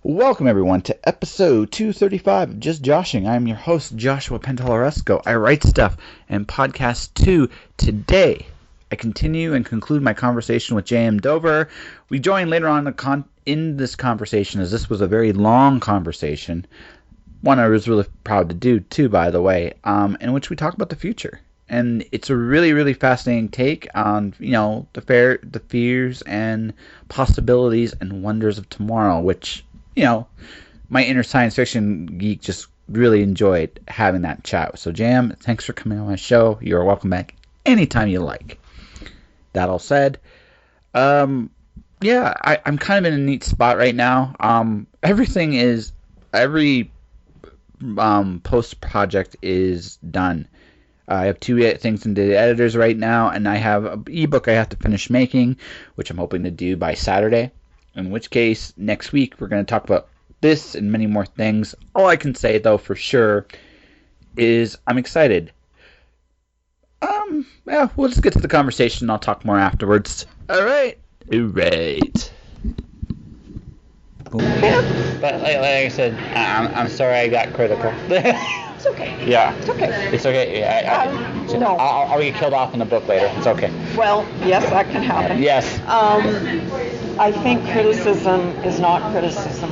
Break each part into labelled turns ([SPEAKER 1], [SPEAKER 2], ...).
[SPEAKER 1] Welcome, everyone, to episode 235 of Just Joshing. I'm your host, Joshua Pantalaresco. I write stuff and podcast too. Today, I continue and conclude my conversation with J.M. Dover. We join later on in this conversation, as this was a very long conversation, one I was really proud to do, too, by the way, in which we talk about the future. And it's a really, really fascinating take on, the fears and possibilities and wonders of tomorrow, which, my inner science fiction geek just really enjoyed having that chat. So, Jam, thanks for coming on my show. You're welcome back anytime you like. That all said, I'm kind of in a neat spot right now. Every post project is done. I have two things in the editors right now, and I have an ebook I have to finish making, which I'm hoping to do by Saturday. In which case, next week, we're going to talk about this and many more things. All I can say, though, for sure, is I'm excited. We'll just get to the conversation and I'll talk more afterwards. All right. But like I said, I'm sorry I got critical.
[SPEAKER 2] It's okay.
[SPEAKER 1] Yeah.
[SPEAKER 2] It's okay.
[SPEAKER 1] It's okay.
[SPEAKER 2] No.
[SPEAKER 1] I'll get killed off in the book later. It's okay.
[SPEAKER 2] Well, yes, that can happen.
[SPEAKER 1] Yes.
[SPEAKER 2] I think criticism is not criticism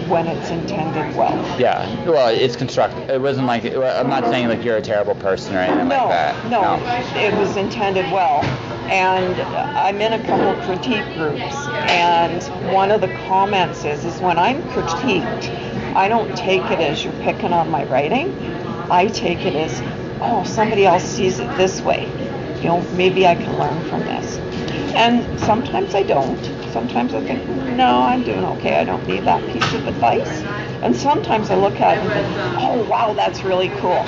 [SPEAKER 2] when it's intended well.
[SPEAKER 1] Yeah. Well, it's constructive. It wasn't like, I'm not saying like you're a terrible person or anything like that.
[SPEAKER 2] No. It was intended well. And I'm in a couple of critique groups, and one of the comments is when I'm critiqued, I don't take it as you're picking on my writing. I take it as, somebody else sees it this way. Maybe I can learn from this. And sometimes I don't. Sometimes I think, no, I'm doing okay. I don't need that piece of advice. And sometimes I look at it and think, oh, wow, that's really cool.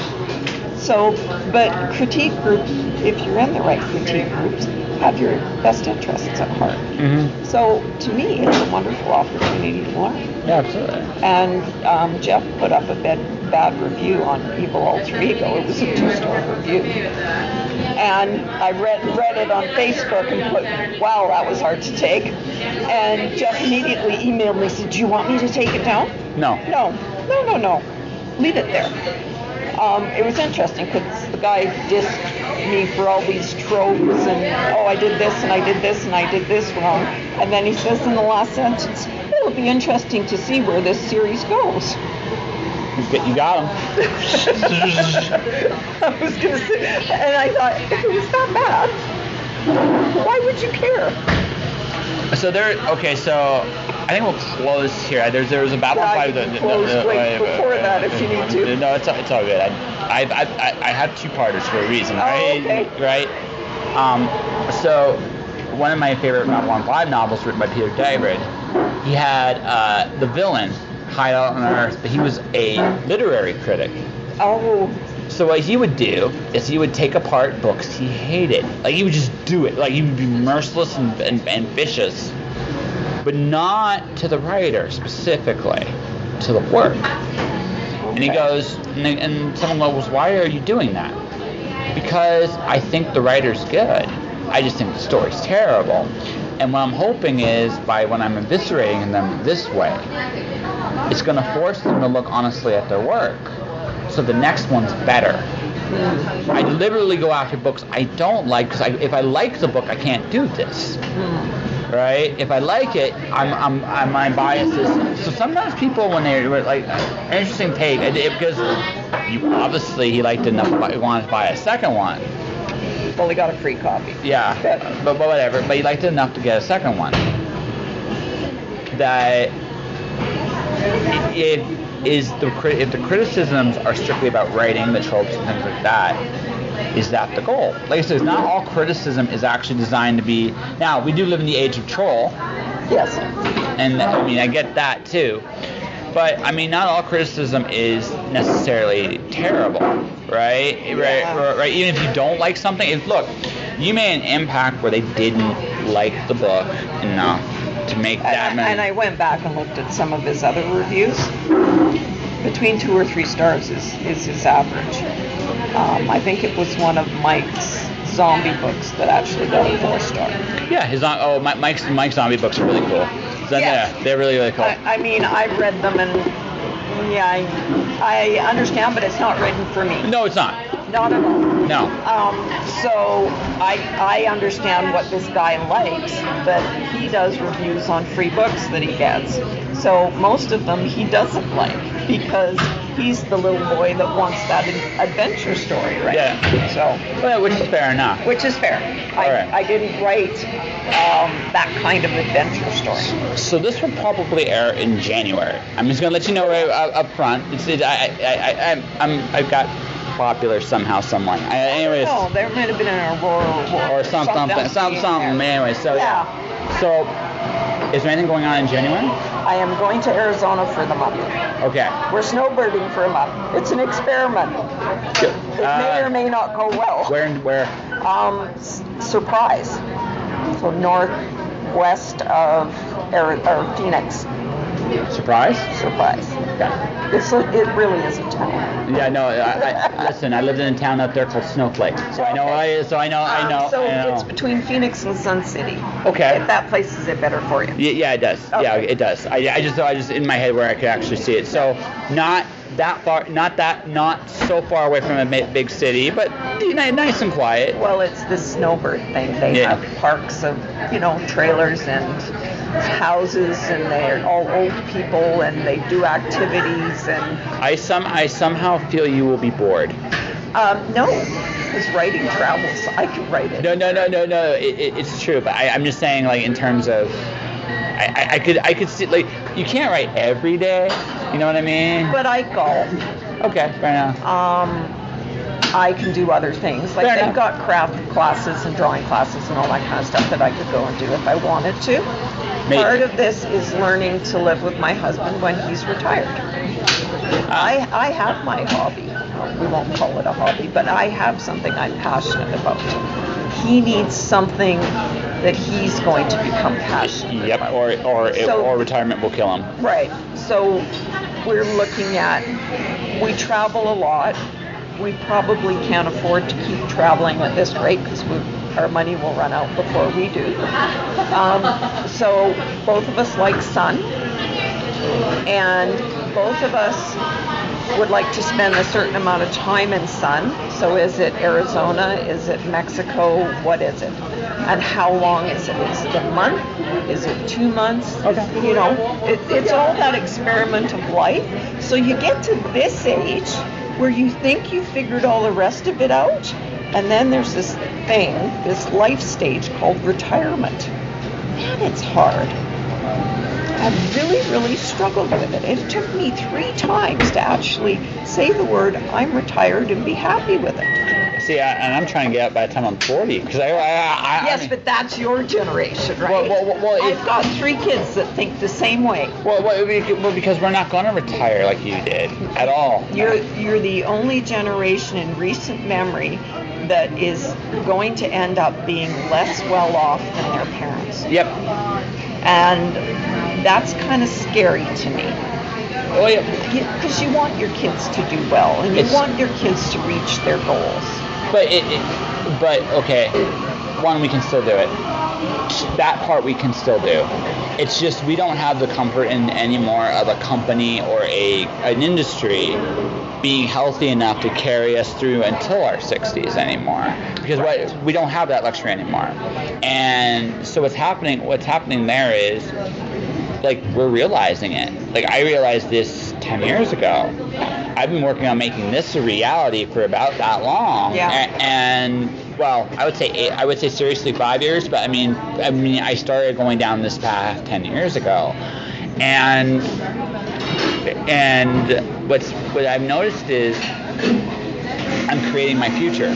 [SPEAKER 2] So, but critique groups, if you're in the right critique groups, have your best interests at heart. Mm-hmm. So, to me, it's a wonderful opportunity to learn.
[SPEAKER 1] Yeah, absolutely.
[SPEAKER 2] And Jeff put up a bad review on Evil Alter Ego. It was a 2-star review. And I read it on Facebook and put, wow, that was hard to take. And Jeff immediately emailed me and said, do you want me to take it down?
[SPEAKER 1] No. Leave it there. It
[SPEAKER 2] was interesting because the guy dissed me for all these tropes and, I did this and I did this and I did this wrong. And then he says in the last sentence, it'll be interesting to see where this series goes.
[SPEAKER 1] You got him.
[SPEAKER 2] I was going to say, and I thought, if it was that bad, why would you care?
[SPEAKER 1] So I think we'll close here. There was a Battle
[SPEAKER 2] Five. Before that, if you need to.
[SPEAKER 1] No, it's all good. I have two-parters for a reason, right?
[SPEAKER 2] Okay.
[SPEAKER 1] Right. So one of my favorite Babylon 5 novels, written by Peter David, he had the villain Hideout on Earth, but he was a literary critic.
[SPEAKER 2] Oh.
[SPEAKER 1] So what he would do is he would take apart books he hated. Like, he would just do it. Like, he would be merciless and vicious. But not to the writer specifically, to the work. Okay. And he goes, and someone goes, why are you doing that? Because I think the writer's good. I just think the story's terrible. And what I'm hoping is, when I'm eviscerating them this way, it's going to force them to look honestly at their work. So the next one's better. I deliberately go after books I don't like, because if I like the book, I can't do this. Right? If I like it, I'm my biases. So sometimes people, when they're like, an interesting take, because he liked enough, he wanted to buy a second one.
[SPEAKER 2] Well, he got a free copy.
[SPEAKER 1] Yeah, but whatever. But he liked it enough to get a second one. That if the criticisms are strictly about writing, the tropes and things like that, is that the goal? Like I said, not all criticism is actually designed to be. Now, we do live in the age of troll.
[SPEAKER 2] Yes.
[SPEAKER 1] And I get that too. But not all criticism is necessarily terrible, right?
[SPEAKER 2] Yeah.
[SPEAKER 1] Right. Even if you don't like something, look, you made an impact where they didn't like the book enough to make that many.
[SPEAKER 2] And I went back and looked at some of his other reviews. Between 2 or 3 stars is his average. I think it was one of Mike's zombie books that actually got a 4-star.
[SPEAKER 1] Yeah, Mike's zombie books are really cool. So
[SPEAKER 2] Yes.
[SPEAKER 1] they're really, really cool.
[SPEAKER 2] I mean, I've read them, and yeah, I understand, but it's not written for me.
[SPEAKER 1] No, it's not.
[SPEAKER 2] Not at all.
[SPEAKER 1] No.
[SPEAKER 2] So I understand what this guy likes, but he does reviews on free books that he gets. So most of them he doesn't like because he's the little boy that wants that adventure story, right?
[SPEAKER 1] Yeah.
[SPEAKER 2] So.
[SPEAKER 1] Well, which is fair enough.
[SPEAKER 2] Which is fair.
[SPEAKER 1] Right.
[SPEAKER 2] I didn't write that kind of adventure story.
[SPEAKER 1] So this will probably air in January. I'm just gonna let you know right up front. I've got popular somehow, somewhere. Anyways.
[SPEAKER 2] No, there might have been an Aurora
[SPEAKER 1] Or something. Anyway, so
[SPEAKER 2] yeah.
[SPEAKER 1] So, is there anything going on in January?
[SPEAKER 2] I am going to Arizona for the month.
[SPEAKER 1] Okay.
[SPEAKER 2] We're snowbirding for a month. It's an experiment.
[SPEAKER 1] Good.
[SPEAKER 2] It may or may not go well.
[SPEAKER 1] Where?
[SPEAKER 2] Surprise. So northwest of Phoenix.
[SPEAKER 1] Surprise?
[SPEAKER 2] Surprise.
[SPEAKER 1] Okay.
[SPEAKER 2] It really is a town.
[SPEAKER 1] Yeah, no. Listen, I lived in a town up there called Snowflake, so I know.
[SPEAKER 2] So it's between Phoenix and Sun City.
[SPEAKER 1] Okay.
[SPEAKER 2] If that place is it better for you.
[SPEAKER 1] Yeah, it does.
[SPEAKER 2] Okay.
[SPEAKER 1] Yeah, it does. I just in my head where I could actually see it. So not that far, not so far away from a big city, but nice and quiet.
[SPEAKER 2] Well, it's the snowbird thing. They have parks of trailers and houses, and they're all old people, and they do activities, and
[SPEAKER 1] I somehow feel you will be bored.
[SPEAKER 2] No, because writing travels. I could write it.
[SPEAKER 1] No. It's true, but I'm just saying, like, in terms of, I could see, like, you can't write every day. You know what I mean?
[SPEAKER 2] But I golf.
[SPEAKER 1] Okay, fair enough.
[SPEAKER 2] I can do other things. Like they've got craft classes and drawing classes and all that kind of stuff that I could go and do if I wanted to. Part of this is learning to live with my husband when he's retired. I have my hobby. We won't call it a hobby, but I have something I'm passionate about. He needs something that he's going to become passionate about.
[SPEAKER 1] Or retirement will kill him.
[SPEAKER 2] Right. So we're looking at, we travel a lot. We probably can't afford to keep traveling at this rate because our money will run out before we do. So both of us like sun, and both of us would like to spend a certain amount of time in sun. So is it Arizona? Is it Mexico? What is it? And how long is it? Is it a month? Is it 2 months?
[SPEAKER 1] Okay.
[SPEAKER 2] It's all that experiment of life. So you get to this age where you think you figured all the rest of it out, and then there's this thing, this life stage called retirement. Man, it's hard. I've really, really struggled with it. It took me 3 times to actually say the word, I'm retired, and be happy with it.
[SPEAKER 1] See, and I'm trying to get out by the time I'm 40. Because
[SPEAKER 2] yes, but that's your generation, right?
[SPEAKER 1] Well,
[SPEAKER 2] I've got 3 kids that think the same way.
[SPEAKER 1] Well, because we're not going to retire like you did at all.
[SPEAKER 2] You're the only generation in recent memory that is going to end up being less well off than their parents.
[SPEAKER 1] Yep.
[SPEAKER 2] And that's kind of scary to me.
[SPEAKER 1] Oh, yeah.
[SPEAKER 2] Because you want your kids to do well, and you want your kids to reach their goals.
[SPEAKER 1] But okay, one, we can still do it. That part we can still do. It's just we don't have the comfort anymore of a company or an industry being healthy enough to carry us through until our 60s anymore, because we don't have that luxury anymore. And so what's happening there is, like, we're realizing it. Like, I realized this 10 years ago. I've been working on making this a reality for about that long.
[SPEAKER 2] Yeah.
[SPEAKER 1] And well, I would say seriously 5 years, but I mean I started going down this path 10 years ago. And what I've noticed is I'm creating my future.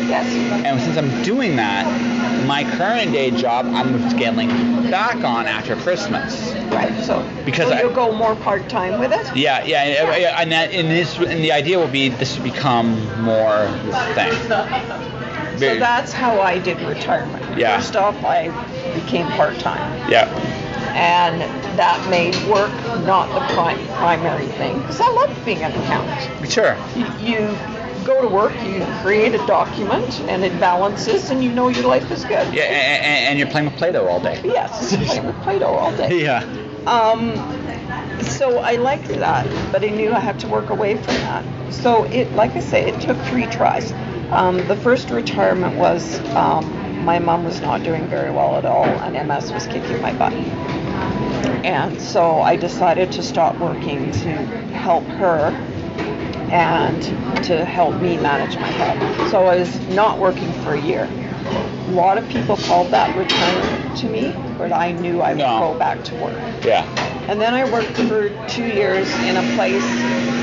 [SPEAKER 2] Yes.
[SPEAKER 1] And since I'm doing that, my current day job I'm scaling back on after Christmas.
[SPEAKER 2] Right. So you'll go more part-time with it?
[SPEAKER 1] Yeah. And the idea will be this will become more thing.
[SPEAKER 2] So that's how I did retirement.
[SPEAKER 1] Yeah.
[SPEAKER 2] First off, I became part-time.
[SPEAKER 1] Yeah.
[SPEAKER 2] And that made work not the primary thing, because I loved being an accountant.
[SPEAKER 1] Sure.
[SPEAKER 2] You go to work, you create a document, and it balances, and you know your life is good.
[SPEAKER 1] Yeah, and you're playing with Play-Doh all day.
[SPEAKER 2] Yes, playing with Play-Doh all day.
[SPEAKER 1] Yeah.
[SPEAKER 2] So I liked that, but I knew I had to work away from that. So like I say, it took 3 tries. The first retirement was my mom was not doing very well at all, and MS was kicking my butt. And so I decided to stop working to help her and to help me manage my health. So I was not working for a year. A lot of people called that retirement to me, but I knew I would go back to work.
[SPEAKER 1] Yeah.
[SPEAKER 2] And then I worked for 2 years in a place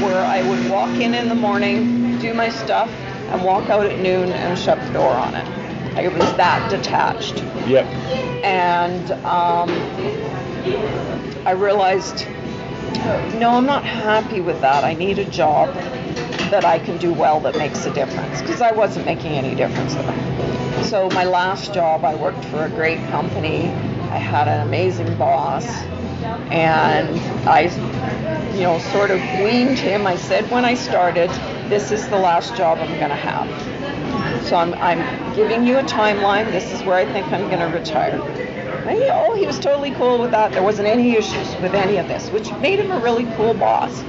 [SPEAKER 2] where I would walk in the morning, do my stuff, and walk out at noon and shut the door on it. Like, it was that detached.
[SPEAKER 1] Yep.
[SPEAKER 2] And I realized, no, I'm not happy with that. I need a job that I can do well that makes a difference, because I wasn't making any difference there. So my last job, I worked for a great company. I had an amazing boss, and I, sort of weaned him. I said when I started, this is the last job I'm going to have. So I'm giving you a timeline. This is where I think I'm going to retire. And, he was totally cool with that. There wasn't any issues with any of this, which made him a really cool boss.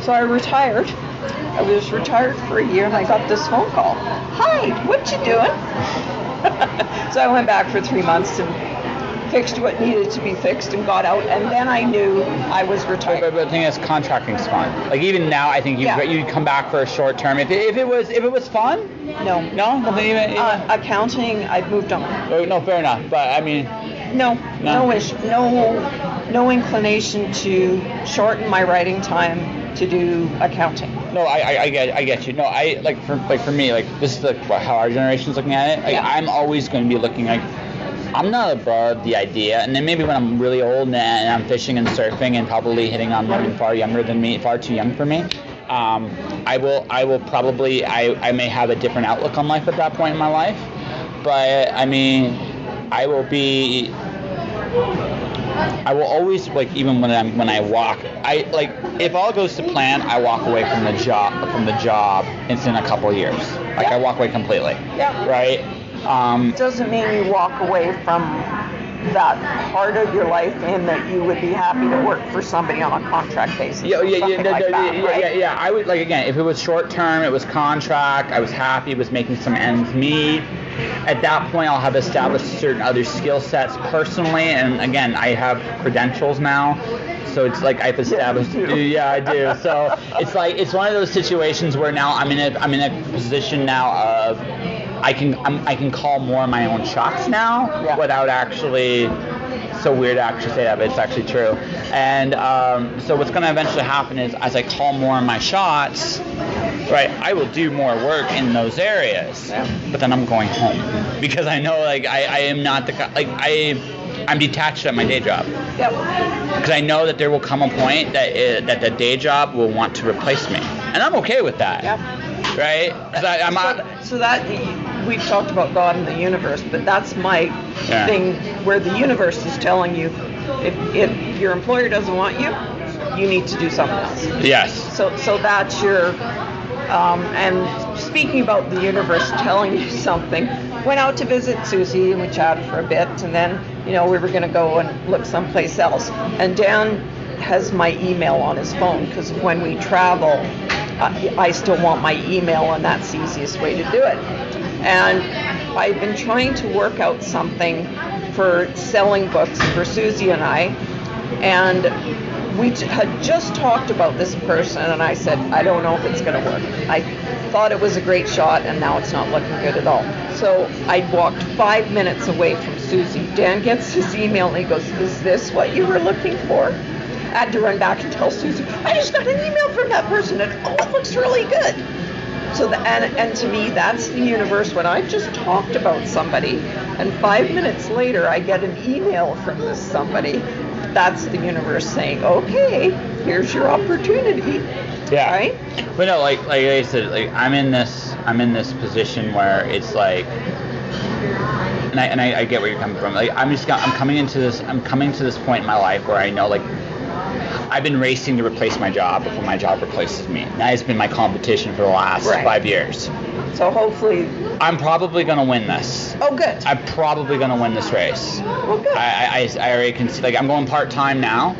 [SPEAKER 2] So I retired. I was retired for a year, and I got this phone call. Hi, what you doing? So I went back for 3 months and fixed what needed to be fixed and got out, and then I knew I was retired.
[SPEAKER 1] But the thing is, contracting's fun. Like, even now, I think you'd come back for a short term. If it was fun?
[SPEAKER 2] No.
[SPEAKER 1] No? Nothing even?
[SPEAKER 2] Accounting, I've moved on.
[SPEAKER 1] No, fair enough. But, I mean...
[SPEAKER 2] No inclination to shorten my writing time to do accounting.
[SPEAKER 1] No, I get you. No, for me, this is how our generation's looking at it. I'm always going to be looking I'm not above the idea, and then maybe when I'm really old and I'm fishing and surfing and probably hitting on women far younger than me, far too young for me, I will probably, I may have a different outlook on life at that point in my life, but I mean, I will always, even when I walk, if all goes to plan, I walk away from the job in a couple of years. I walk away completely. Yeah. Right?
[SPEAKER 2] Doesn't mean you walk away from that part of your life in that you would be happy to work for somebody on a contract basis.
[SPEAKER 1] Yeah. I would, again, if it was short term, it was contract, I was happy, was making some ends meet. At that point, I'll have established certain other skill sets personally, and again, I have credentials now. So it's I've established. Yeah, I do. So it's one of those situations where now I'm in a position now of I can call more of my own shots now without actually. So weird to actually say that, but it's actually true. And so what's going to eventually happen is, as I call more of my shots, right, I will do more work in those areas. But then I'm going home because I know I am not I'm detached at my day job. Yep. Because I know that there will come a point that the day job will want to replace me, and I'm okay with that. Yep. Right?
[SPEAKER 2] So that we've talked about God and the universe, but that's my thing where the universe is telling you if your employer doesn't want you, you need to do something else.
[SPEAKER 1] Yes.
[SPEAKER 2] So that's your and speaking about the universe telling you something, went out to visit Susie and we chatted for a bit, and then we were going to go and look someplace else. And Dan has my email on his phone because when we travel, I still want my email, and that's the easiest way to do it. And I've been trying to work out something for selling books for Susie and I, and we had just talked about this person, and I said, I don't know if it's going to work. I thought it was a great shot, and now it's not looking good at all. So I walked 5 minutes away from Susie. Dan gets his email, and he goes, is this what you were looking for? I had to run back and tell Susie, I just got an email from that person, and it looks really good. So and to me, that's the universe. When I've just talked about somebody, and 5 minutes later I get an email from this somebody, that's the universe saying, okay, here's your opportunity.
[SPEAKER 1] Yeah.
[SPEAKER 2] Right?
[SPEAKER 1] But no, like I said, I'm in this position where it's and I get where you're coming from. I'm coming to this point in my life where I know I've been racing to replace my job before my job replaces me. That has been my competition for the last 5 years.
[SPEAKER 2] So hopefully.
[SPEAKER 1] I'm probably going to win this.
[SPEAKER 2] Oh, good.
[SPEAKER 1] I'm probably going to win this race.
[SPEAKER 2] Well, good.
[SPEAKER 1] I already can see, like, I'm going part-time now,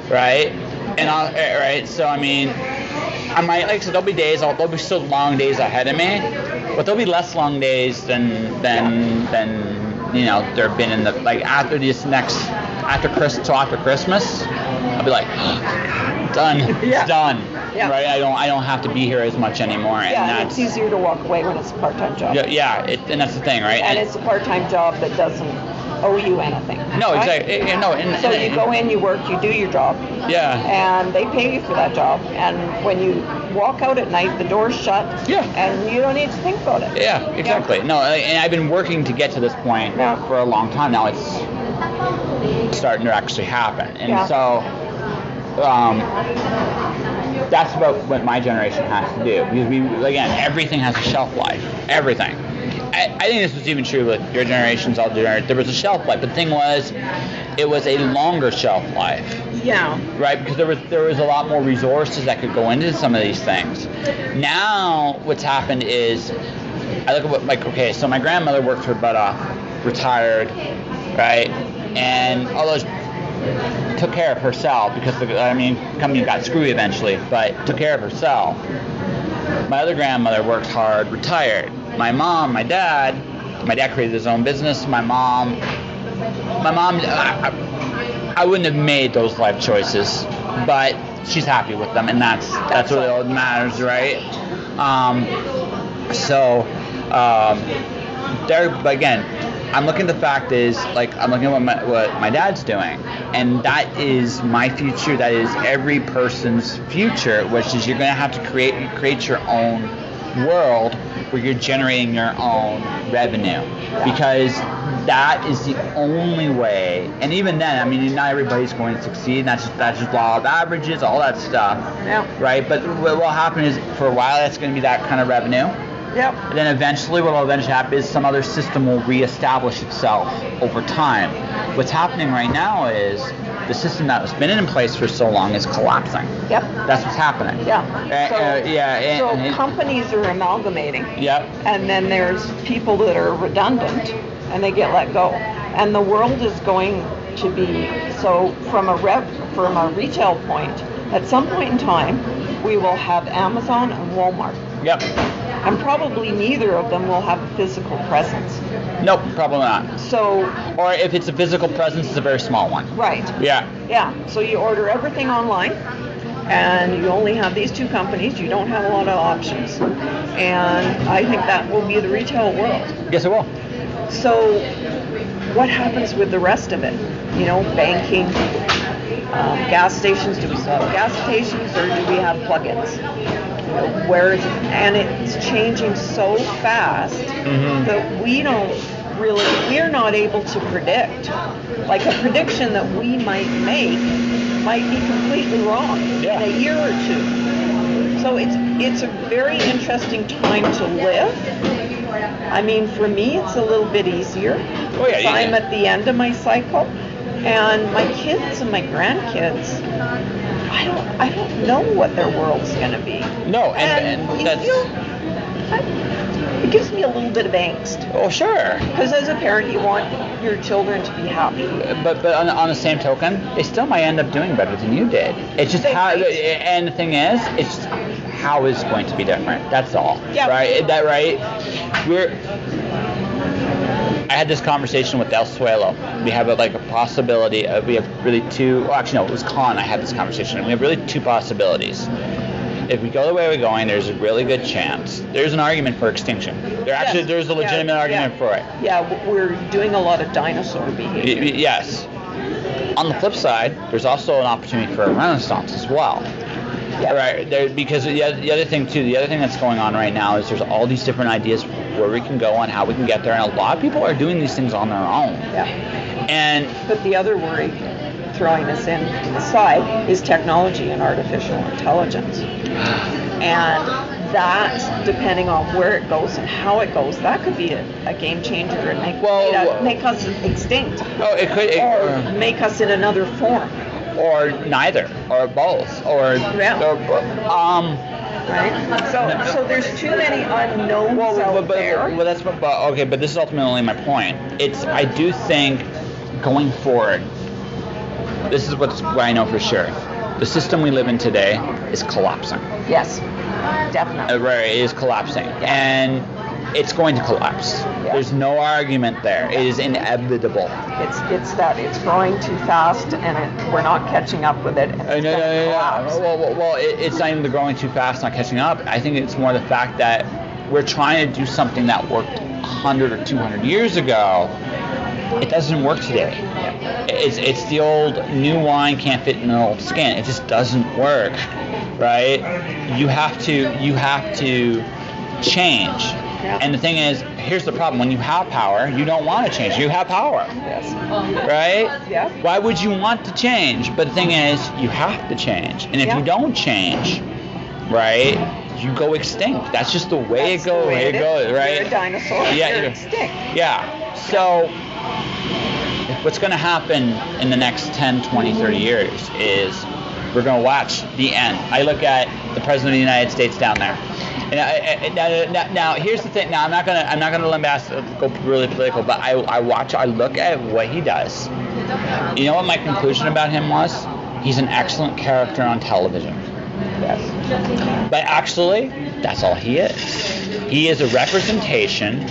[SPEAKER 1] right? And right, so I mean, I might, like I said, there'll be days, there'll be still long days ahead of me, but there'll be less long days than you know, there have been in the, like, after Christmas, I'll be like, done, it's done, right? I don't have to be here as much anymore.
[SPEAKER 2] And that's, it's easier to walk away when it's a part-time job.
[SPEAKER 1] Yeah, and that's the thing, right?
[SPEAKER 2] And it's a part-time job that doesn't owe you anything.
[SPEAKER 1] No,
[SPEAKER 2] right?
[SPEAKER 1] exactly. No,
[SPEAKER 2] so you go in, you work, you do your job.
[SPEAKER 1] Yeah.
[SPEAKER 2] And they pay you for that job. And when you walk out at night, the door's shut.
[SPEAKER 1] Yeah.
[SPEAKER 2] And you don't need to think about it.
[SPEAKER 1] Yeah, exactly. Yeah. No, and I've been working to get to this point for a long time now. It's starting to actually happen. And so that's about what my generation has to do. Because again, everything has a shelf life. Everything. I think this was even true with your generations, all generations. There was a shelf life. But the thing was, it was a longer shelf life.
[SPEAKER 2] Yeah.
[SPEAKER 1] Right? Because there was a lot more resources that could go into some of these things. Now, what's happened is, I look at what, like, okay, so my grandmother worked her butt off, retired, right? And although took care of herself, because the company got screwy eventually, but took care of herself. My other grandmother worked hard, retired. My mom, my dad created his own business. My mom, I wouldn't have made those life choices, but she's happy with them, and that's what all matters, right? There, but again, I'm looking at the fact is, like, I'm looking at what my dad's doing, and that is my future. That is every person's future, which is you're going to have to create your own world where you're generating your own revenue, because that is the only way. And even then, I mean, not everybody's going to succeed. That's just law of averages, all that stuff.
[SPEAKER 2] Yeah.
[SPEAKER 1] Right. But what will happen is, for a while, that's going to be that kind of revenue.
[SPEAKER 2] Yep.
[SPEAKER 1] And then eventually, what will eventually happen is some other system will reestablish itself over time. What's happening right now is the system that has been in place for so long is collapsing.
[SPEAKER 2] Yep.
[SPEAKER 1] That's what's happening.
[SPEAKER 2] Yeah. So
[SPEAKER 1] and
[SPEAKER 2] companies are amalgamating.
[SPEAKER 1] Yep.
[SPEAKER 2] And then there's people that are redundant, and they get let go. And the world is going to be, so from a retail point, at some point in time, we will have Amazon and Walmart.
[SPEAKER 1] Yep.
[SPEAKER 2] And probably neither of them will have a physical presence.
[SPEAKER 1] Nope, probably not.
[SPEAKER 2] So,
[SPEAKER 1] or if it's a physical presence, it's a very small one.
[SPEAKER 2] Right.
[SPEAKER 1] Yeah.
[SPEAKER 2] Yeah. So you order everything online, and you only have these two companies. You don't have a lot of options. And I think that will be the retail world.
[SPEAKER 1] Yes, it will.
[SPEAKER 2] So what happens with the rest of it? You know, banking, gas stations. Do we still have gas stations, or do we have plug-ins? Where is it? And it's changing so fast that we're not able to predict. Like, a prediction that we might make might be completely wrong in a year or two. So it's a very interesting time to live. I mean, for me, it's a little bit easier. I'm at the end of my cycle, and my kids and my grandkids, I don't know what their world's going to be.
[SPEAKER 1] No, and that's...
[SPEAKER 2] It gives me a little bit of angst.
[SPEAKER 1] Oh, sure.
[SPEAKER 2] Because as a parent, you want your children to be happy.
[SPEAKER 1] But on the same token, they still might end up doing better than you did. It's just how, and the thing is, it's just how is going to be different. That's all. Yeah. Right? Right? I had this conversation with El Suelo. We have a possibility of, we have really two, well, actually no, it was Con. I had this conversation. We have really two possibilities. If we go the way we're going, there's a really good chance. There's an argument for extinction. There's a legitimate argument for it.
[SPEAKER 2] Yeah, we're doing a lot of dinosaur behavior.
[SPEAKER 1] Yes. On the flip side, there's also an opportunity for a renaissance as well. Yeah. Right. Because the other thing that's going on right now is there's all these different ideas where we can go and how we can get there, and a lot of people are doing these things on their own. Yeah.
[SPEAKER 2] But the other worry, throwing this in to the side, is technology and artificial intelligence. And that, depending on where it goes and how it goes, that could be a game changer and make us extinct.
[SPEAKER 1] Oh, it could.
[SPEAKER 2] Or make us in another form.
[SPEAKER 1] Or neither, or both,
[SPEAKER 2] Right? So there's too many unknowns out there.
[SPEAKER 1] Well, that's okay, but this is ultimately my point. I do think going forward, this is what I know for sure. The system we live in today is collapsing.
[SPEAKER 2] Yes, definitely.
[SPEAKER 1] Right, it is collapsing, and it's going to collapse.
[SPEAKER 2] Yeah.
[SPEAKER 1] There's no argument there. It is inevitable.
[SPEAKER 2] It's that it's growing too fast, and we're not catching up with it. And it's gonna collapse.
[SPEAKER 1] Well, it's not even the growing too fast, not catching up. I think it's more the fact that we're trying to do something that worked 100 or 200 years ago. It doesn't work today. It's the old new wine can't fit in an old skin. It just doesn't work, right? You have to change.
[SPEAKER 2] Yeah.
[SPEAKER 1] And the thing is, here's the problem. When you have power, you don't want to change. You have power.
[SPEAKER 2] Yes.
[SPEAKER 1] Right?
[SPEAKER 2] Yeah.
[SPEAKER 1] Why would you want to change? But the thing is, you have to change. And if
[SPEAKER 2] Yeah.
[SPEAKER 1] you don't change, right, you go extinct. That's just the way
[SPEAKER 2] That's
[SPEAKER 1] it goes.
[SPEAKER 2] the way it is.
[SPEAKER 1] Right?
[SPEAKER 2] You're a dinosaur.
[SPEAKER 1] Yeah.
[SPEAKER 2] You're extinct.
[SPEAKER 1] Yeah. So what's going to happen in the next 10, 20, 30 years is we're going to watch the end. I look at the President of the United States down there. And now here's the thing. Now I'm not gonna go really political, but I look at what he does. You know what my conclusion about him was? He's an excellent character on television.
[SPEAKER 2] Yes.
[SPEAKER 1] But actually, that's all he is. He is a representation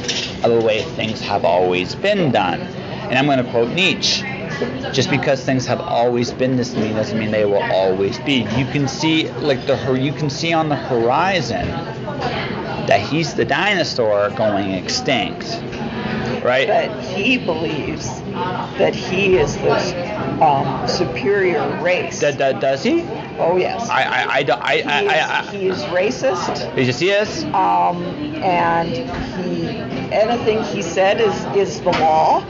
[SPEAKER 1] of the way things have always been done. And I'm going to quote Nietzsche. Just because things have always been this way doesn't mean they will always be. You can see on the horizon that he's the dinosaur going extinct, right?
[SPEAKER 2] But he believes that he is the superior race.
[SPEAKER 1] Does he?
[SPEAKER 2] Oh yes.
[SPEAKER 1] He
[SPEAKER 2] is racist.
[SPEAKER 1] He is.
[SPEAKER 2] And anything he said is the law.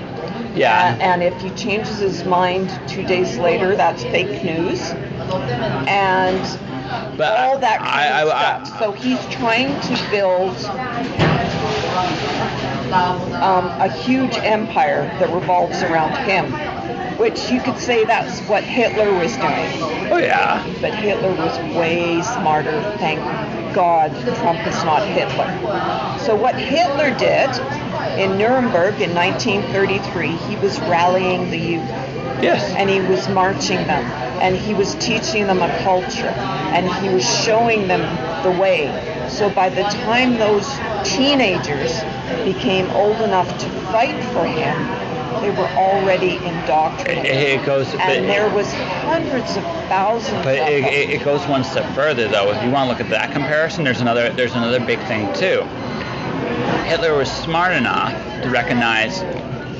[SPEAKER 1] Yeah.
[SPEAKER 2] And if he changes his mind 2 days later, that's fake news. And all that kind of stuff. So he's trying to build a huge empire that revolves around him, which you could say that's what Hitler was doing.
[SPEAKER 1] Oh yeah.
[SPEAKER 2] But Hitler was way smarter. Thank God Trump is not Hitler. So what Hitler did in Nuremberg in 1933, he was rallying the youth.
[SPEAKER 1] Yes.
[SPEAKER 2] And he was marching them, and he was teaching them a culture, and he was showing them the way. So by the time those teenagers became old enough to fight for him, they were already indoctrinated. And there was hundreds of thousands
[SPEAKER 1] but
[SPEAKER 2] of them.
[SPEAKER 1] It goes one step further, though. If you want to look at that comparison, there's another big thing too. Hitler was smart enough to recognize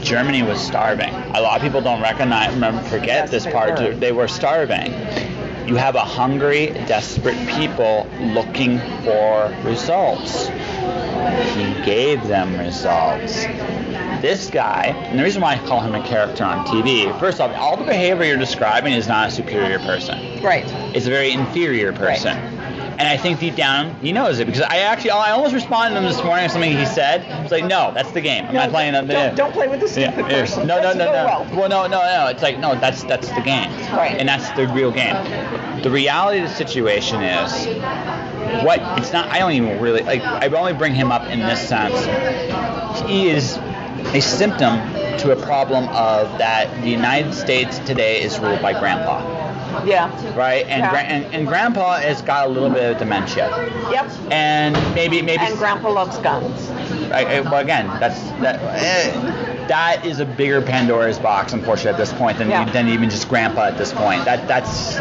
[SPEAKER 1] Germany was starving. A lot of people don't forget this part. They were starving. You have a hungry, desperate people looking for results. He gave them results. This guy, and the reason why I call him a character on TV, first off, all the behavior you're describing is not a superior person.
[SPEAKER 2] Right.
[SPEAKER 1] It's a very inferior person.
[SPEAKER 2] Right.
[SPEAKER 1] And I think deep down he knows it, because I almost responded to him this morning with something he said. It's like, no, that's the game. I'm not playing that.
[SPEAKER 2] Don't play with the stupid person.
[SPEAKER 1] No.
[SPEAKER 2] Well,
[SPEAKER 1] no. It's like, no, that's the game.
[SPEAKER 2] Right.
[SPEAKER 1] And that's the real game. The reality of the situation is, it's not. I don't even really like. I only bring him up in this sense. He is a symptom to a problem of that the United States today is ruled by grandpa.
[SPEAKER 2] Yeah.
[SPEAKER 1] Right? And grandpa has got a little bit of dementia.
[SPEAKER 2] Yep.
[SPEAKER 1] And maybe.
[SPEAKER 2] And grandpa loves guns.
[SPEAKER 1] Well, again, that is a bigger Pandora's box, unfortunately, at this point than even just grandpa at this point. That's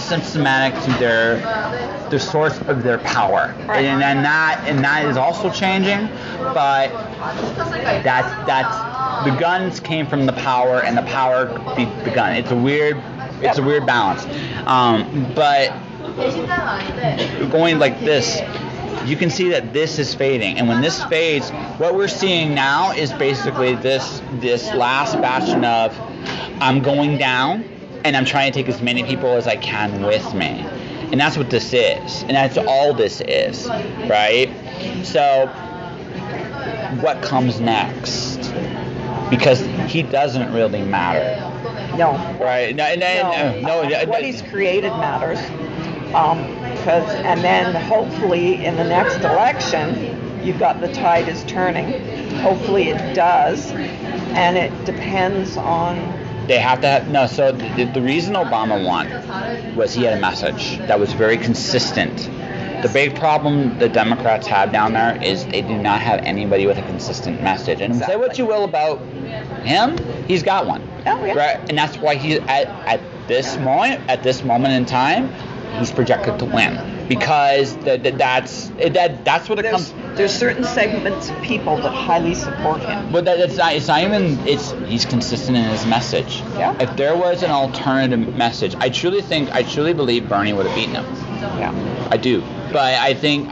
[SPEAKER 1] symptomatic to their source of their power,
[SPEAKER 2] right.
[SPEAKER 1] and that is also changing, but that's the guns came from the power, and the power beat the gun. It's a weird balance, but going like this, you can see that this is fading, and when this fades, what we're seeing now is basically this last bastion of I'm going down, and I'm trying to take as many people as I can with me, and that's what this is, and that's all this is, right? So what comes next? Because he doesn't really matter.
[SPEAKER 2] No.
[SPEAKER 1] Right? No.
[SPEAKER 2] What he's created matters. because, and then hopefully in the next election, you've got the tide is turning. Hopefully it does, and it depends on.
[SPEAKER 1] They have to have, no, so the reason Obama won was he had a message that was very consistent. The big problem the Democrats have down there is they do not have anybody with a consistent message. And say what you will about him, he's got one.
[SPEAKER 2] Oh, yeah.
[SPEAKER 1] Right? And that's why he at this moment in time, he's projected to win. Because that's what it comes.
[SPEAKER 2] There's certain segments of people that highly support him.
[SPEAKER 1] But it's not even. He's consistent in his message.
[SPEAKER 2] Yeah.
[SPEAKER 1] If there was an alternative message, I truly believe Bernie would have beaten him.
[SPEAKER 2] Yeah.
[SPEAKER 1] I do. But I think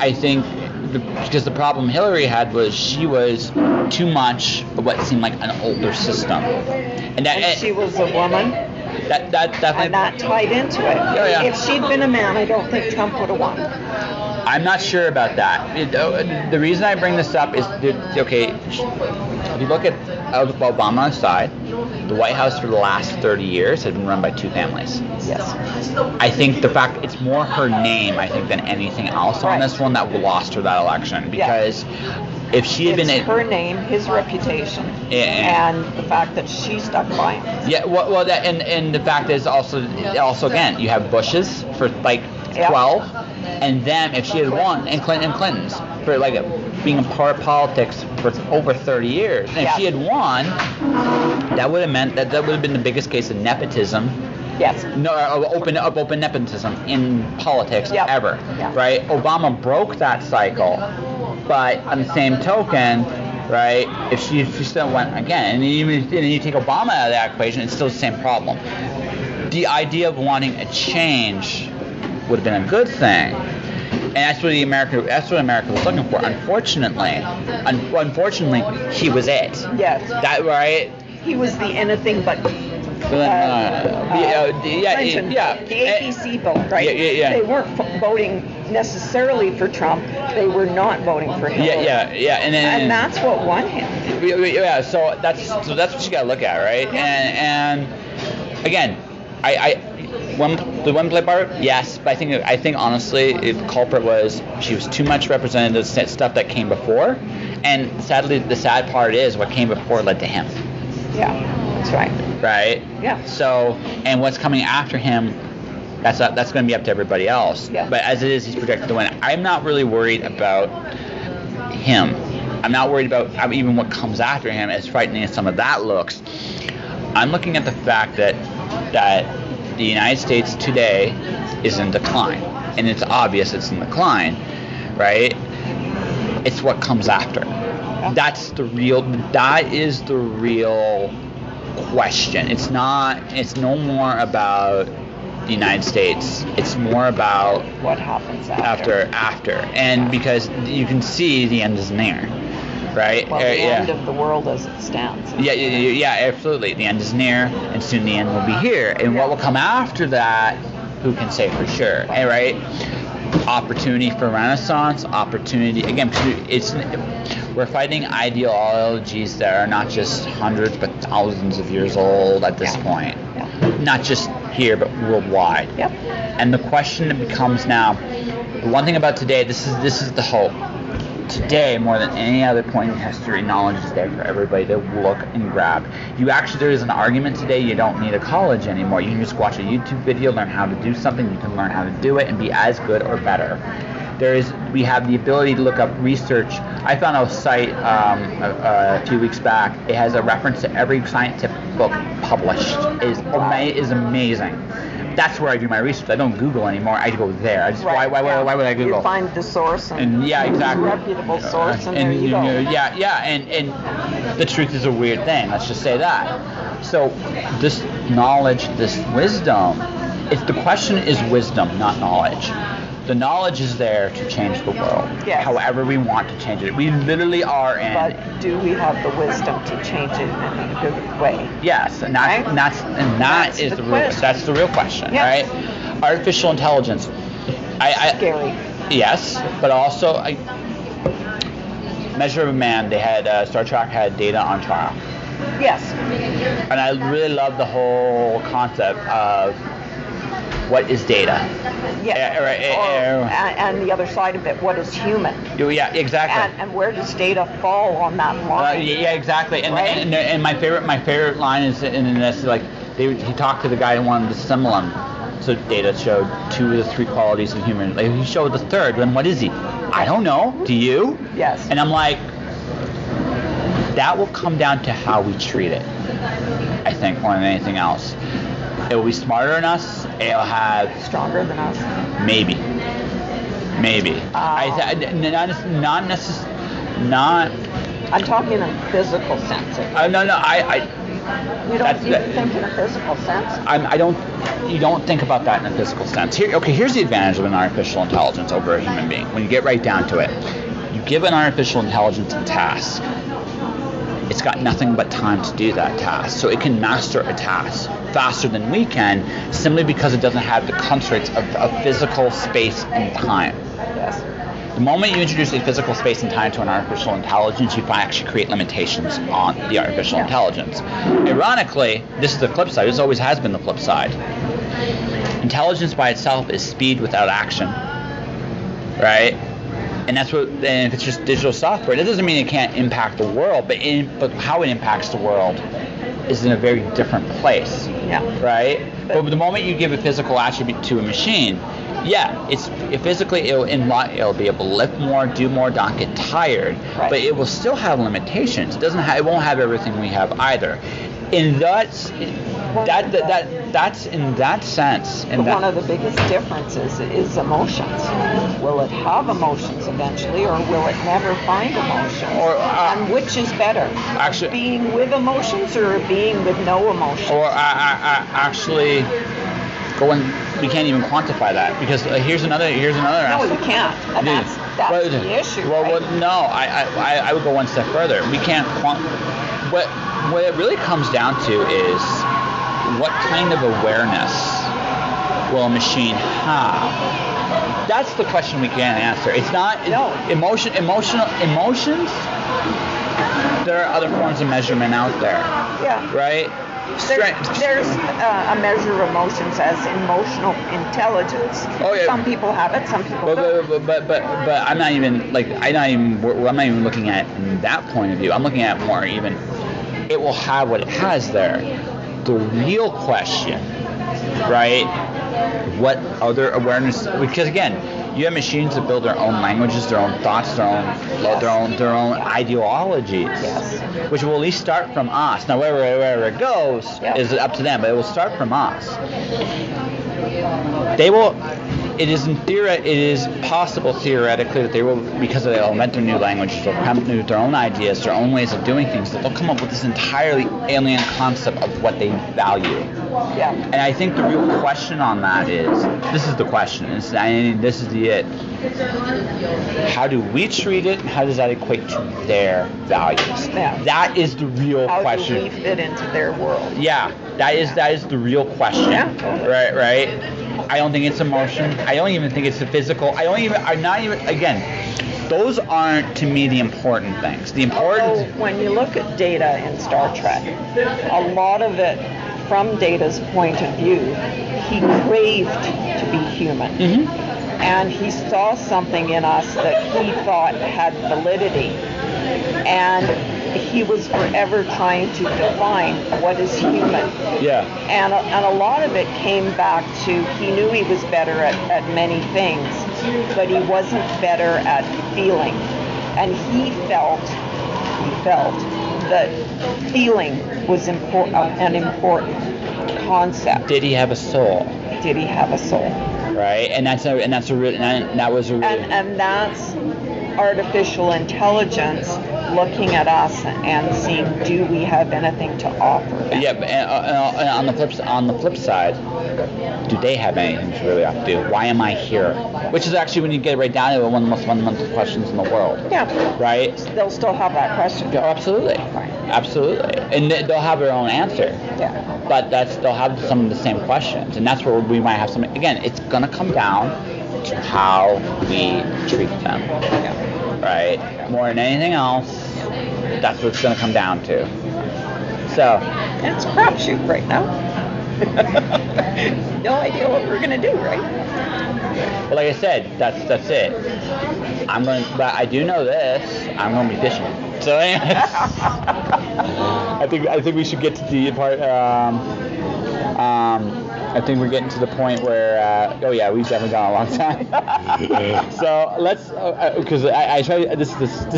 [SPEAKER 1] because the problem Hillary had was she was too much of what seemed like an older system, and
[SPEAKER 2] she was a woman.
[SPEAKER 1] That definitely.
[SPEAKER 2] And that tied into it.
[SPEAKER 1] Oh, yeah.
[SPEAKER 2] If she'd been a man, I don't think Trump would have won.
[SPEAKER 1] I'm not sure about that. The reason I bring this up is okay. If you look at Obama's side, the White House for the last 30 years has been run by two families.
[SPEAKER 2] Yes.
[SPEAKER 1] I think the fact it's more her name, I think, than anything else on this one that lost her that election. Because if she had been
[SPEAKER 2] her name, his reputation, and the fact that she stuck by him.
[SPEAKER 1] Yeah. Well, that and the fact is also again you have Bush's for like 12, and then if she had won, and Clinton's for like being a part of politics for over 30 years. And if she had won, that would have meant that would have been the biggest case of nepotism.
[SPEAKER 2] Yes.
[SPEAKER 1] No, open nepotism in politics ever.
[SPEAKER 2] Yeah.
[SPEAKER 1] Right? Obama broke that cycle, but on the same token, right? If she still went again, and even you take Obama out of that equation, it's still the same problem. The idea of wanting a change would have been a good thing. And that's what America was looking for. Unfortunately, he was it.
[SPEAKER 2] Yes.
[SPEAKER 1] That right?
[SPEAKER 2] He was the anything but. Clinton, the APC vote, right?
[SPEAKER 1] Yeah.
[SPEAKER 2] They weren't voting necessarily for Trump. They were not voting for Hillary.
[SPEAKER 1] Yeah. And
[SPEAKER 2] that's what won him.
[SPEAKER 1] Yeah. So that's what you gotta look at, right?
[SPEAKER 2] Yeah.
[SPEAKER 1] And again, the one play part, yes, but I think honestly, the culprit was she was too much represented the stuff that came before, and sadly, the sad part is what came before led to him.
[SPEAKER 2] Yeah, that's right.
[SPEAKER 1] Right.
[SPEAKER 2] Yeah.
[SPEAKER 1] So, and what's coming after him, that's going to be up to everybody else.
[SPEAKER 2] Yeah.
[SPEAKER 1] But as it is, he's projected to win. I'm not really worried about him. I'm not worried about even what comes after him, as frightening as some of that looks. I'm looking at the fact that the United States today is in decline, and it's obvious it's in decline, right? It's what comes after. Yeah. That is the real question. It's no more about the United States. It's more about
[SPEAKER 2] what happens after.
[SPEAKER 1] And because you can see the end is near. Right?
[SPEAKER 2] Well, the end of the world as it stands.
[SPEAKER 1] Yeah, absolutely. The end is near, and soon the end will be here. And what will come after that, who can say for sure? Right? Opportunity for renaissance, opportunity again. We're fighting ideologies that are not just hundreds but thousands of years old at this point.
[SPEAKER 2] Yeah.
[SPEAKER 1] Not just here but worldwide.
[SPEAKER 2] Yep.
[SPEAKER 1] And the question that becomes now, the one thing about today, this is the hope. Today, more than any other point in history, knowledge is there for everybody to look and grab. There is an argument today, you don't need a college anymore. You can just watch a YouTube video, learn how to do something, you can learn how to do it and be as good or better. We have the ability to look up research. I found a site a few weeks back. It has a reference to every scientific book published. It is amazing. That's where I do my research. I don't Google anymore. I go there. Why would I Google?
[SPEAKER 2] You find the source and
[SPEAKER 1] exactly.
[SPEAKER 2] reputable source, and there you go.
[SPEAKER 1] And the truth is a weird thing. Let's just say that. So this knowledge, this wisdom, the question is wisdom, not knowledge. The knowledge is there to change the world.
[SPEAKER 2] Yes.
[SPEAKER 1] However we want to change it. We literally are in.
[SPEAKER 2] But do we have the wisdom to change it in a good way?
[SPEAKER 1] Yes, and that's the real question,
[SPEAKER 2] yes.
[SPEAKER 1] right? Artificial intelligence.
[SPEAKER 2] Scary.
[SPEAKER 1] Yes, but also Measure of a Man. They had Star Trek had Data on trial.
[SPEAKER 2] Yes.
[SPEAKER 1] And I really love the whole concept of what is data?
[SPEAKER 2] Yeah. And the other side of it, what is human?
[SPEAKER 1] Yeah, exactly.
[SPEAKER 2] And where does data fall on that line?
[SPEAKER 1] Yeah, exactly. And,
[SPEAKER 2] right?
[SPEAKER 1] and my favorite line is in this, like he talked to the guy who wanted to assemble him. So data showed 2 of the 3 qualities of human. Like, he showed the third. Then what is he? I don't know. Do you?
[SPEAKER 2] Yes.
[SPEAKER 1] And I'm like, that will come down to how we treat it, I think, more than anything else. It will be smarter than us. It'll have
[SPEAKER 2] stronger than us.
[SPEAKER 1] Maybe. Not.
[SPEAKER 2] I'm talking in a physical sense.
[SPEAKER 1] No.
[SPEAKER 2] You don't think in a physical sense?
[SPEAKER 1] You don't think about that in a physical sense. Here's the advantage of an artificial intelligence over a human being. When you get right down to it, you give an artificial intelligence a task. It's got nothing but time to do that task. So it can master a task faster than we can, simply because it doesn't have the constraints of physical space and time.
[SPEAKER 2] Yes.
[SPEAKER 1] The moment you introduce a physical space and time to an artificial intelligence, you actually create limitations on the artificial intelligence. Ironically, this is the flip side. This always has been the flip side. Intelligence by itself is speed without action, right? And that's what. And if it's just digital software, that doesn't mean it can't impact the world, but how it impacts the world is in a very different place.
[SPEAKER 2] Yeah.
[SPEAKER 1] Right. But the moment you give a physical attribute to a machine, physically it'll be able to lift more, do more, not get tired.
[SPEAKER 2] Right.
[SPEAKER 1] But it will still have limitations. It won't have everything we have either. And that's in that sense.
[SPEAKER 2] One of the biggest differences is emotions. Will it have emotions eventually, or will it never find emotions? And which is better? Actually, being with emotions or being with no emotions?
[SPEAKER 1] Or actually going. We can't even quantify that, because here's another.
[SPEAKER 2] No, you can't. And that's the issue.
[SPEAKER 1] Well, no. I would go one step further. We can't What it really comes down to is, what kind of awareness will a machine have? That's the question we can't answer. It's not emotions. There are other forms of measurement out there.
[SPEAKER 2] Yeah.
[SPEAKER 1] Right.
[SPEAKER 2] There's a measure of emotions as emotional intelligence.
[SPEAKER 1] Oh, yeah.
[SPEAKER 2] Some people have it, some people don't.
[SPEAKER 1] But I'm not even looking at that point of view. I'm looking at more even. It will have what it has there. The real question, right? What other awareness? Because again, you have machines that build their own languages, their own thoughts, their own ideologies, which will at least start from us. Now, wherever it goes is up to them, but it will start from us. They will. It is possible theoretically that they will, because they'll invent their new languages, they'll come up with their own ideas, their own ways of doing things, that they'll come up with this entirely alien concept of what they value.
[SPEAKER 2] Yeah.
[SPEAKER 1] And I think the real question on that this is the question, this is it. How do we treat it, and how does that equate to their values?
[SPEAKER 2] Yeah.
[SPEAKER 1] That is the real question.
[SPEAKER 2] How do we fit into their world?
[SPEAKER 1] Yeah, that is the real question.
[SPEAKER 2] Yeah.
[SPEAKER 1] Right? I don't think it's emotion. I don't even think it's the physical. Again, those aren't, to me, the important things.
[SPEAKER 2] Although, when you look at Data in Star Trek, a lot of it, from Data's point of view, he craved to be human.
[SPEAKER 1] Mm-hmm.
[SPEAKER 2] And he saw something in us that he thought had validity. And he was forever trying to define what is human.
[SPEAKER 1] Yeah.
[SPEAKER 2] And a lot of it came back to, he knew he was better at many things, but he wasn't better at feeling. And he felt that feeling was an important concept.
[SPEAKER 1] Did he have a soul?
[SPEAKER 2] Did he have a soul?
[SPEAKER 1] Right, and that's artificial
[SPEAKER 2] intelligence looking at us and seeing, do we have anything to offer them?
[SPEAKER 1] Yeah, and on the flip side, do they have anything to really have to do? Why am I here? Which is actually, when you get right down to it, one of the most fundamental questions in the world.
[SPEAKER 2] Yeah.
[SPEAKER 1] Right?
[SPEAKER 2] They'll still have that question.
[SPEAKER 1] Yeah, absolutely.
[SPEAKER 2] Right.
[SPEAKER 1] Absolutely. And they'll have their own answer.
[SPEAKER 2] Yeah.
[SPEAKER 1] But they'll have some of the same questions, and that's where we might have some. Again, it's gonna come down to how we treat them.
[SPEAKER 2] Yeah.
[SPEAKER 1] Right? More than anything else, that's what it's gonna come down to. So.
[SPEAKER 2] It's a crapshoot right now. No idea what we're gonna do, right?
[SPEAKER 1] But like I said, that's it. But I do know this. I'm going to be fishing. So anyways, I think we should get to the part. I think we're getting to the point where we've definitely gone a long time. So let's, because I tried. This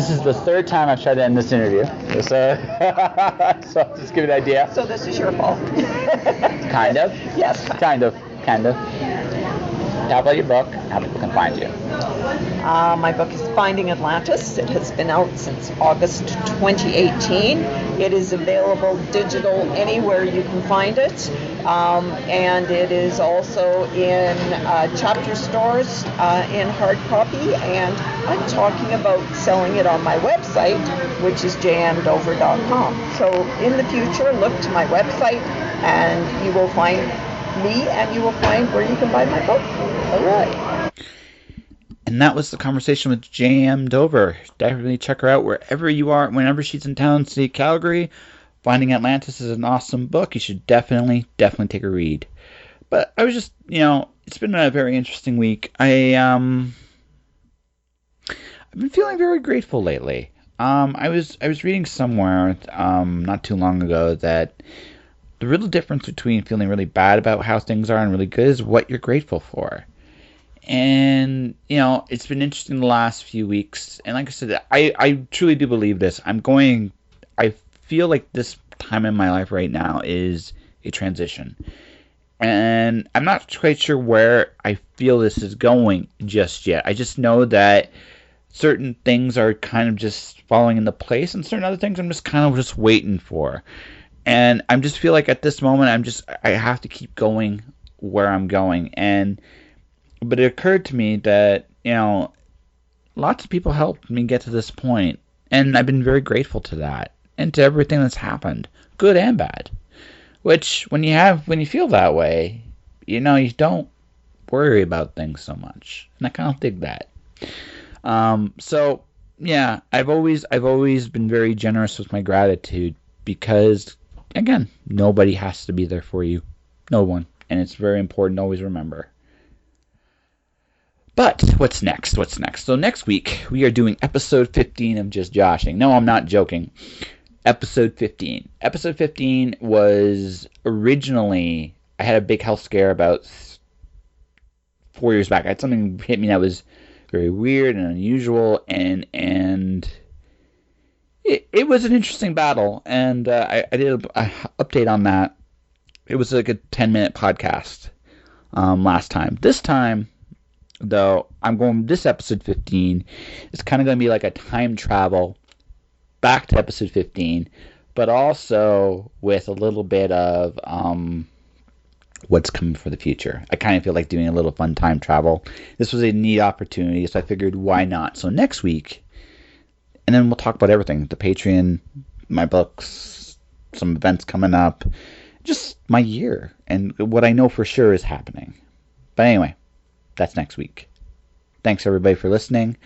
[SPEAKER 1] is the third time I've tried to end this interview. So just give you an idea.
[SPEAKER 2] So this is your fault.
[SPEAKER 1] Kind of.
[SPEAKER 2] Yes.
[SPEAKER 1] Kind of. How about your book? How people can find you?
[SPEAKER 2] My book is Finding Atlantis. It has been out since August 2018. It is available digital anywhere you can find it. And it is also in chapter stores in hard copy. And I'm talking about selling it on my website, which is jmdover.com. So in the future, look to my website and you will find me and you will find where you can buy my book. All right.
[SPEAKER 1] And that was the conversation with J.M. Dover. Definitely check her out wherever you are, whenever she's in town. See Calgary. Finding Atlantis is an awesome book. You should definitely take a read. But I was just, it's been a very interesting week. I've been feeling very grateful lately. I was reading somewhere not too long ago that the real difference between feeling really bad about how things are and really good is what you're grateful for. And, it's been interesting the last few weeks. And like I said, I truly do believe this. I feel like this time in my life right now is a transition. And I'm not quite sure where I feel this is going just yet. I just know that certain things are kind of just falling into place, and certain other things I'm just kind of just waiting for. And I just feel like at this moment, I have to keep going where I'm going. But it occurred to me that, lots of people helped me get to this point. And I've been very grateful to that and to everything that's happened, good and bad. Which, when you feel that way, you don't worry about things so much. And I kind of dig that. So, yeah, I've always been very generous with my gratitude because, again, nobody has to be there for you. No one. And it's very important to always remember. But what's next? So next week, we are doing episode 15 of Just Joshing. No, I'm not joking. Episode 15. Episode 15 was originally, I had a big health scare about 4 years back. I had something hit me that was very weird and unusual, and it was an interesting battle, and I did an update on that. It was like a 10-minute podcast last time. This time, though, this episode 15 is kind of going to be like a time travel back to episode 15, but also with a little bit of what's coming for the future. I kind of feel like doing a little fun time travel. This was a neat opportunity, so I figured why not. So next week, and then we'll talk about everything, the Patreon, my books, some events coming up, just my year, and what I know for sure is happening. But anyway, that's next week. Thanks everybody for listening.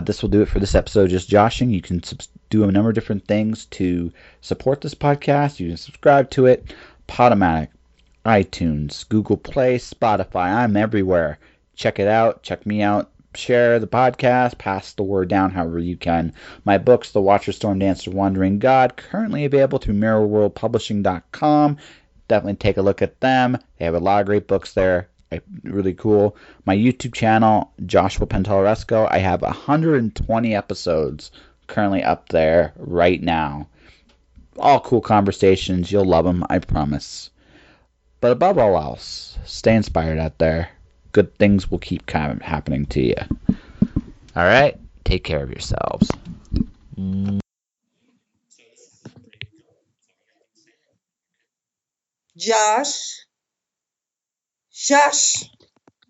[SPEAKER 1] This will do it for this episode, Just Joshing. You can do a number of different things to support this podcast. You can subscribe to it. Podomatic, iTunes, Google Play, Spotify. I'm everywhere. Check it out. Check me out. Share the podcast. Pass the word down however you can. My books, The Watcher, Storm Dancer, Wandering God, currently available through MirrorWorldPublishing.com. Definitely take a look at them. They have a lot of great books there. Really cool. My YouTube channel, Joshua Pantalleresco. I have 120 episodes currently up there right now. All cool conversations. You'll love them, I promise. But above all else, stay inspired out there. Good things will keep happening to you. All right? Take care of yourselves.
[SPEAKER 3] Josh.